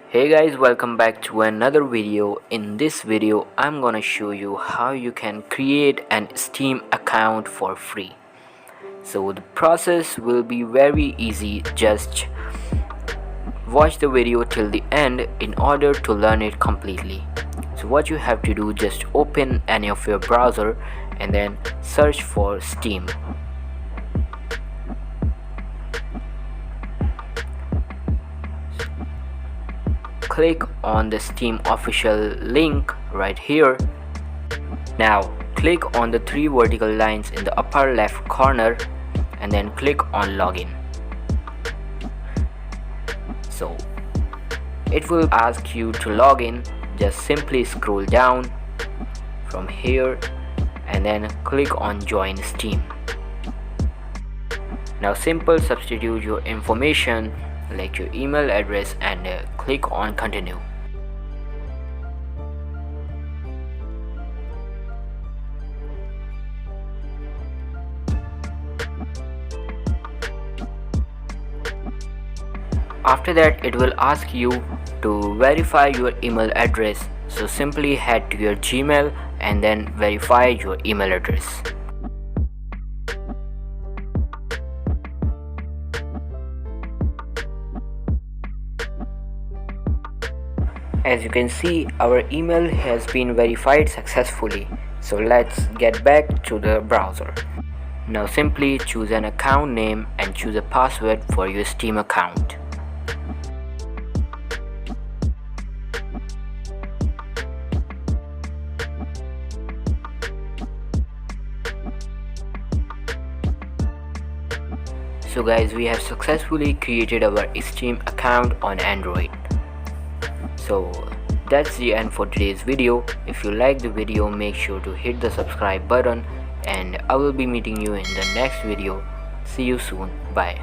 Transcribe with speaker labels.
Speaker 1: Hey guys, welcome back to another video. In this video I'm gonna show you how you can create an Steam account for free. So the process will be very easy. Just watch the video till the end in order to learn it completely. So what you have to do, just open any of your browser and then search for Steam. Click on the Steam official link right here. Now click on the three vertical lines in the upper left corner and then click on login. So it will ask you to log in. Just simply scroll down from here and then click on join Steam. Now simple substitute your information like your email address and click on continue. After that it will ask you to verify your email address, so simply head to your Gmail and then verify your email address. As you can see, our email has been verified successfully. So let's get back to the browser. Now simply choose an account name and choose a password for your Steam account. So guys, we have successfully created our Steam account on Android. So that's the end for today's video. If you like the video, make sure to hit the subscribe button and I will be meeting you in the next video. See you soon. Bye.